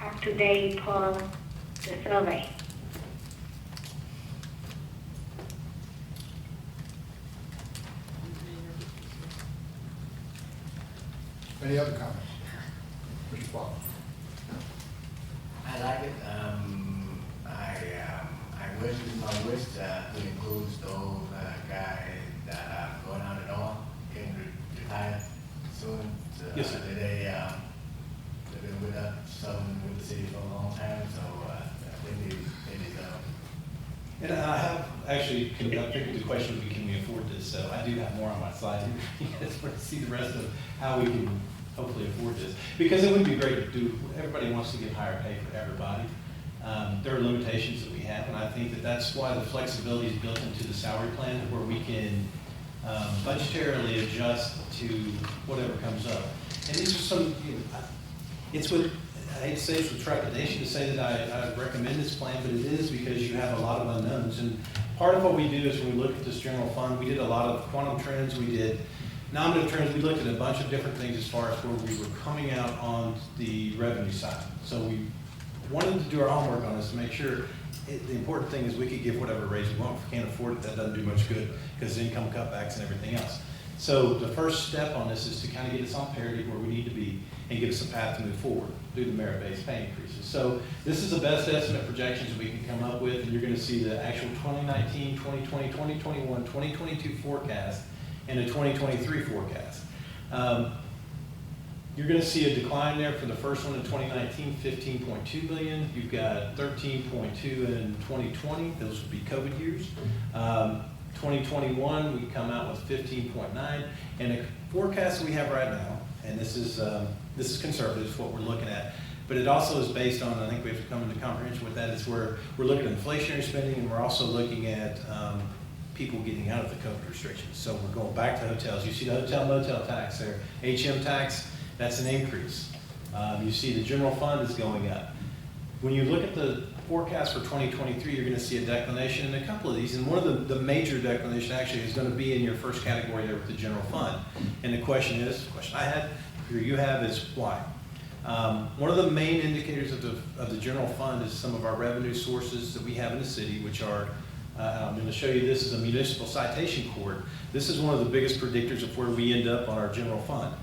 up to date per the survey. Any other comments? Mr. Paul? I like it. I wish to include those guys that are going out the door, getting retired soon. Yes, sir. They've been with us, some with the city for a long time, so I think they deserve. And I have actually, I figured the question would be, can we afford this? So I do have more on my slide. You guys want to see the rest of how we can hopefully afford this. Because it would be great to do, everybody wants to get higher pay for everybody. There are limitations that we have, and I think that that's why the flexibility is built into the salary plan, where we can budgetarily adjust to whatever comes up. And these are some, it's what, I hate to say it's with trepidation to say that I recommend this plan, but it is because you have a lot of unknowns. And part of what we do is when we look at this general fund, we did a lot of quantum trends, we did nominative trends, we looked at a bunch of different things as far as where we were coming out on the revenue side. So we wanted to do our homework on this to make sure the important thing is we could give whatever raise we want. If we can't afford it, that doesn't do much good because income cutbacks and everything else. So the first step on this is to kind of get us on parity where we need to be and give us a path to move forward through the merit-based pay increases. So this is the best estimate projections we can come up with, and you're going to see the actual 2019, 2020, 2021, 2022 forecast and a 2023 forecast. You're going to see a decline there for the first one in 2019, 15.2 million. You've got 13.2 in 2020. Those would be COVID years. 2021, we come out with 15.9. And the forecast we have right now, and this is conservative, is what we're looking at, but it also is based on, I think we have to come into comprehension with that, is where we're looking at inflationary spending, and we're also looking at people getting out of the COVID restrictions. So we're going back to hotels. You see the hotel motel tax there, HM tax, that's an increase. You see the general fund is going up. When you look at the forecast for 2023, you're going to see a declination in a couple of these, and one of the major declination actually is going to be in your first category there with the general fund. And the question I had, or you have, is why? One of the main indicators of the general fund is some of our revenue sources that we have in the city, which are, I'm going to show you this is a municipal citation court. This is one of the biggest predictors of where we end up on our general fund.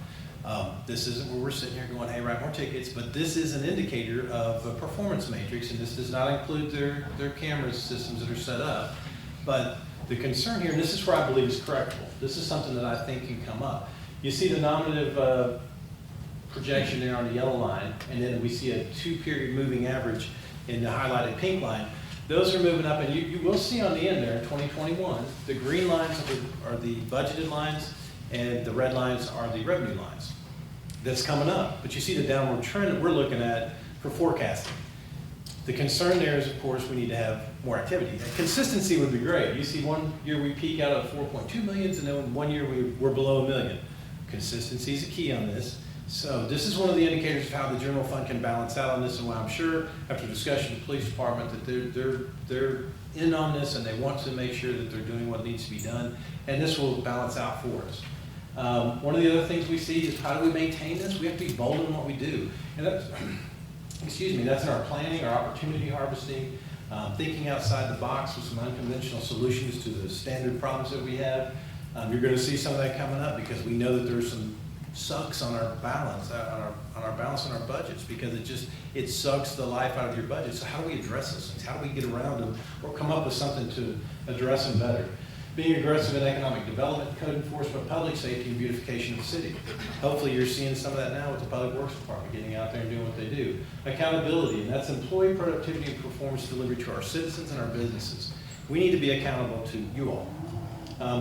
This isn't where we're sitting here going, hey, write more tickets, but this is an indicator of a performance matrix, and this does not include their camera systems that are set up. But the concern here, and this is where I believe is correctable, this is something that I think can come up. You see the nominative projection there on the yellow line, and then we see a 2-period moving average in the highlighted pink line. Those are moving up, and you will see on the end there in 2021, the green lines are the budgeted lines, and the red lines are the revenue lines. That's coming up, but you see the downward trend that we're looking at for forecasting. The concern there is, of course, we need to have more activity. Consistency would be great. You see one year we peak out of 4.2 million, and then one year we're below 1 million. Consistency is a key on this. So this is one of the indicators of how the general fund can balance out on this, and why I'm sure after discussion with the police department that they're in on this, and they want to make sure that they're doing what needs to be done, and this will balance out for us. One of the other things we see is how do we maintain this? We have to be bold in what we do. And that's, excuse me, that's in our planning, our opportunity harvesting, thinking outside the box with some unconventional solutions to the standard problems that we have. You're going to see some of that coming up because we know that there's some sucks on our balance, on our balance on our budgets, because it sucks the life out of your budget. So how do we address those things? How do we get around them or come up with something to address them better? Being aggressive in economic development, code enforcement, public safety, and beautification of the city. Hopefully you're seeing some of that now with the Public Works Department getting out there and doing what they do. Accountability, and that's employee productivity and performance delivery to our citizens and our businesses. We need to be accountable to you all.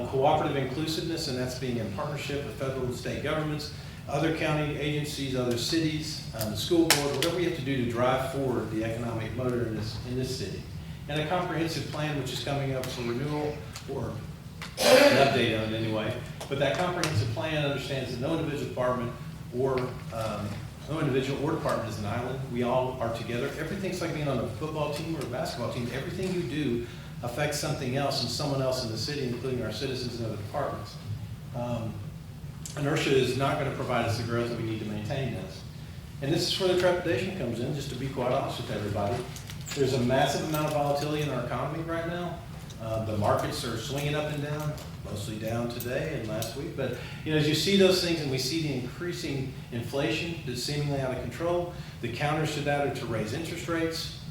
Cooperative inclusiveness, and that's being in partnership with federal and state governments, other county agencies, other cities, the school board, whatever we have to do to drive forward the economic motor in this city. And a comprehensive plan which is coming up for renewal, or an update on it anyway. But that comprehensive plan understands that no individual department or department is an island. We all are together. Everything's like being on a football team or a basketball team. Everything you do affects something else and someone else in the city, including our citizens and other departments. Inertia is not going to provide us the growth that we need to maintain this. And this is where the trepidation comes in, just to be quite honest with everybody. There's a massive amount of volatility in our economy right now. The markets are swinging up and down, mostly down today and last week. But as you see those things and we see the increasing inflation that's seemingly out of control, the counters to that are to raise interest rates.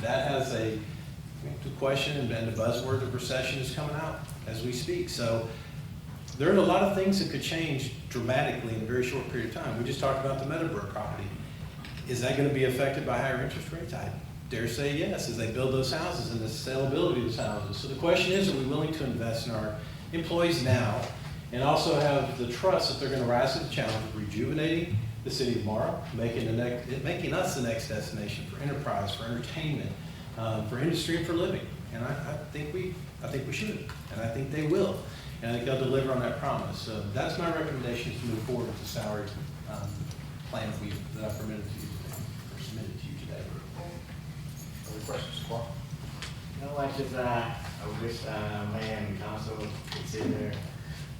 That has the question, and the buzzword of recession is coming out as we speak. So there are a lot of things that could change dramatically in a very short period of time. We just talked about the Meadowbrook property. Is that going to be affected by higher interest rates? I dare say yes, as they build those houses and the saleability of those houses. So the question is, are we willing to invest in our employees now and also have the trust that they're going to rise to the challenge of rejuvenating the city of Morrow, making us the next destination for enterprise, for entertainment, for industry, and for living? And I think we should, and I think they will, and I think they'll deliver on that promise. So that's my recommendation, is to move forward with the salary plan that I've submitted to you today. Other questions, Clark? No, I wish mayor and council could sit there,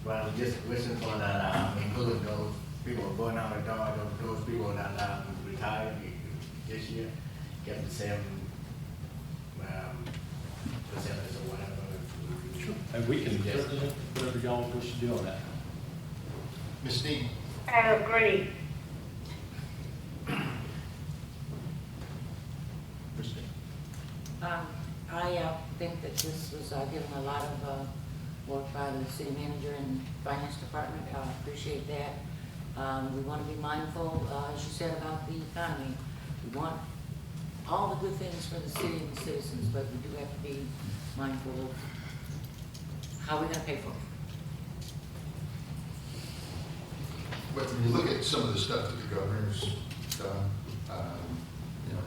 but I'm just wishing for that, including those people going out the door, those people that retired this year, get the same percentage or whatever. Sure. And we can, whatever y'all wish to do on that. Ms. Dean? I agree. I think that this was given a lot of work by the city manager and finance department. I appreciate that. We want to be mindful, as you said, about the economy. We want all the good things for the city and the citizens, but we do have to be mindful of how we're going to pay for it. But when you look at some of the stuff that the governor's done, you know,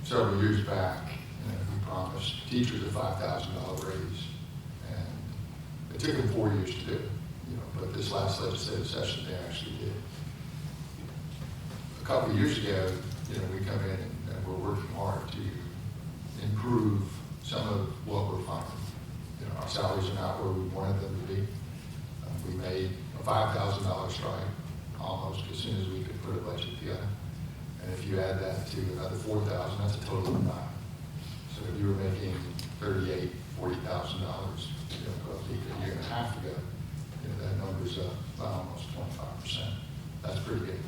several years back, you know, he promised teachers a $5,000 raise, and it took him 4 years to do it. You know, but this last legislative session, they actually did. A couple of years ago, you know, we come in and we're working hard to improve some of what we're finding. You know, our salaries are not where we wanted them to be. We made a $5,000 strike almost as soon as we could put a budget together. And if you add that to another $4,000, that's a total of $9,000. So if you were making $38,000, $40,000, you know, a year and a half ago, you know, that number's up by almost 25%. That's pretty good.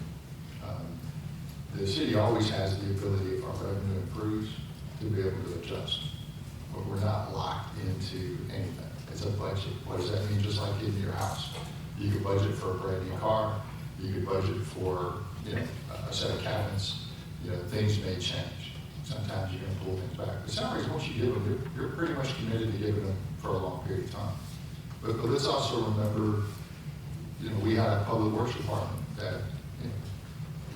The city always has the ability, if our revenue improves, to be able to adjust. But we're not locked into anything. It's a budget. What does that mean? Just like in your house. You could budget for a brand new car. You could budget for, you know, a set of cabinets. You know, things may change. Sometimes you're going to pull things back. The salaries, once you give them, you're pretty much committed to giving them for a long period of time. But let's also remember, you know, we had a public works department that, you know,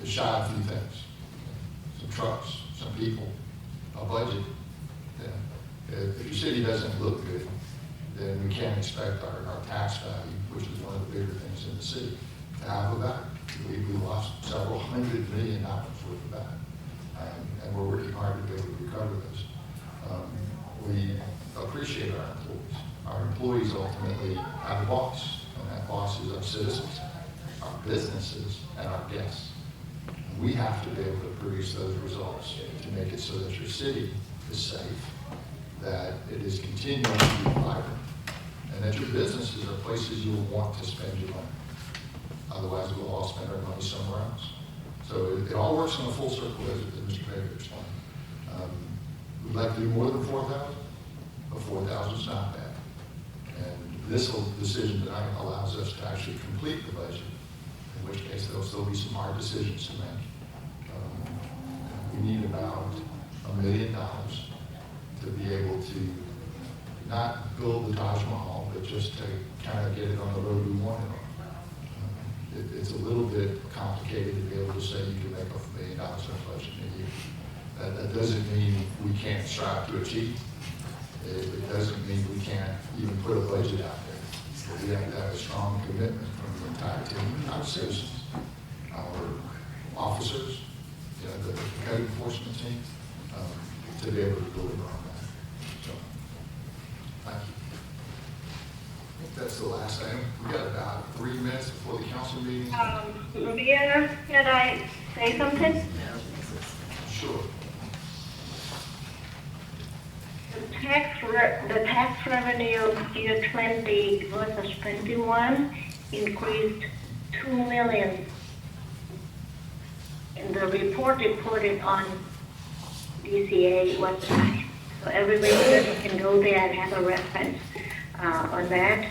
is shy of a few things. Some trucks, some people, a budget. You know, if your city doesn't look good, then we can't expect our tax value, which is one of the bigger things in the city, to have a value. We lost several $100 million worth of value, and we're working hard to be able to recover those. We appreciate our employees. Our employees ultimately have a boss, and that boss is our citizens, our businesses, and our guests. And we have to be able to produce those results to make it so that your city is safe, that it is continuing to be vibrant, and that your businesses are places you'll want to spend your money. Otherwise, we'll all spend our money somewhere else. So it all works in a full circle, as Mr. Mayor explained. We'd like to do more than 4,000, but 4,000 is not bad. And this whole decision tonight allows us to actually complete the budget, in which case there'll still be some hard decisions to make. We need about $1 million to be able to not build the Taj Mahal, but just to kind of get it on the road we want it on. It's a little bit complicated to be able to say you can make $1 million in a budget in a year. That doesn't mean we can't strive to achieve. It doesn't mean we can't even put a budget out there. But we have to have a strong commitment from the entire team, our citizens, our officers, you know, the code enforcement team, to be able to deliver on that. So, thank you. I think that's the last item. We got about 3 minutes before the council meeting. Mayor, can I say something? Sure. The tax revenue year 20 versus 21 increased $2 million. In the report, they put it on DCA website. So everybody can go there and have a reference on that.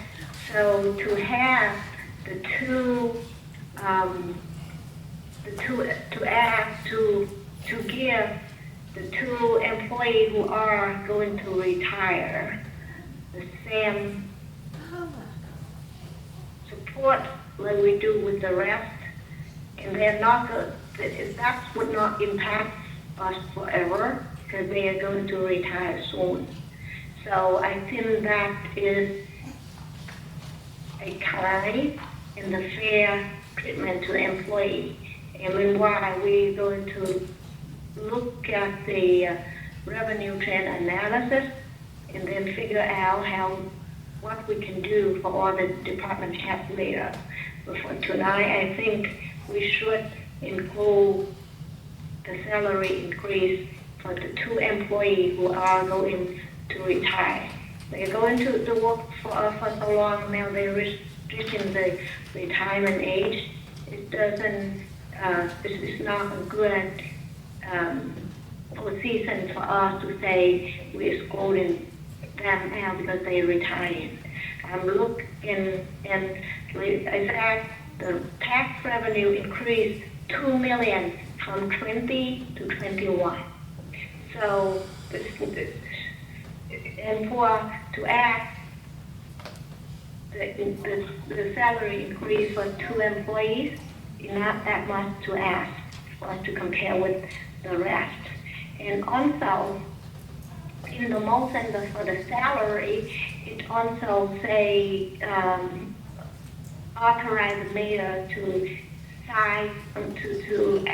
So to have to give the 2 employees who are going to retire the same support like we do with the rest, and they're not good. That would not impact us forever because they are going to retire soon. So I think that is a kind and a fair treatment to the employee. And meanwhile, we're going to look at the revenue trend analysis and then figure out what we can do for all the department heads later. But for tonight, I think we should include the salary increase for the 2 employees who are going to retire. They're going to work for us for so long now, they reaching the retirement age, it doesn't, it's not a good position for us to say we're scolding them out because they're retiring. Look, in fact, the tax revenue increased 2 million from 20 to 21. So, and to ask the salary increase for 2 employees is not that much to ask for us to compare with the rest. And also, in the motion for the salary, it also say authorize the mayor to sign to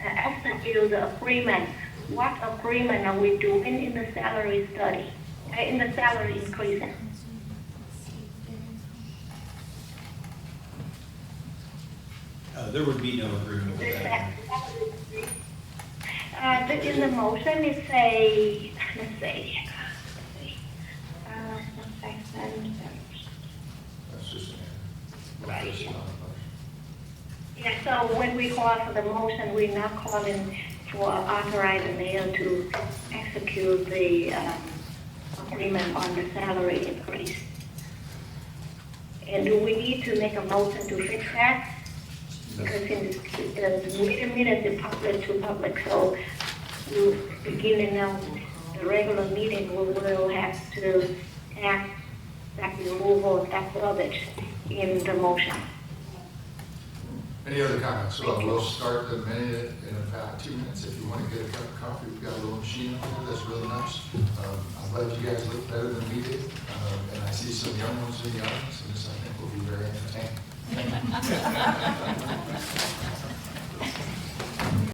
execute the agreement. What agreement are we doing in the salary study, in the salary increase? There would be no agreement with that. In the motion, it say, let's see, one second. That's just an error. Right. That's not a motion. Yeah, so when we call for the motion, we're not calling for authorizing the mayor to execute the agreement on the salary increase. And do we need to make a motion to fix that? Because in the minutes is public to public, so we beginning of the regular meeting, we will have to ask that removal of that verbiage in the motion. Any other comments? So we'll start the minute in about 2 minutes. If you want to get a cup of coffee, we've got a little machine over there that's really nice. I'm glad you guys look better than we did. And I see some young ones in the audience, and this I think will be very entertaining.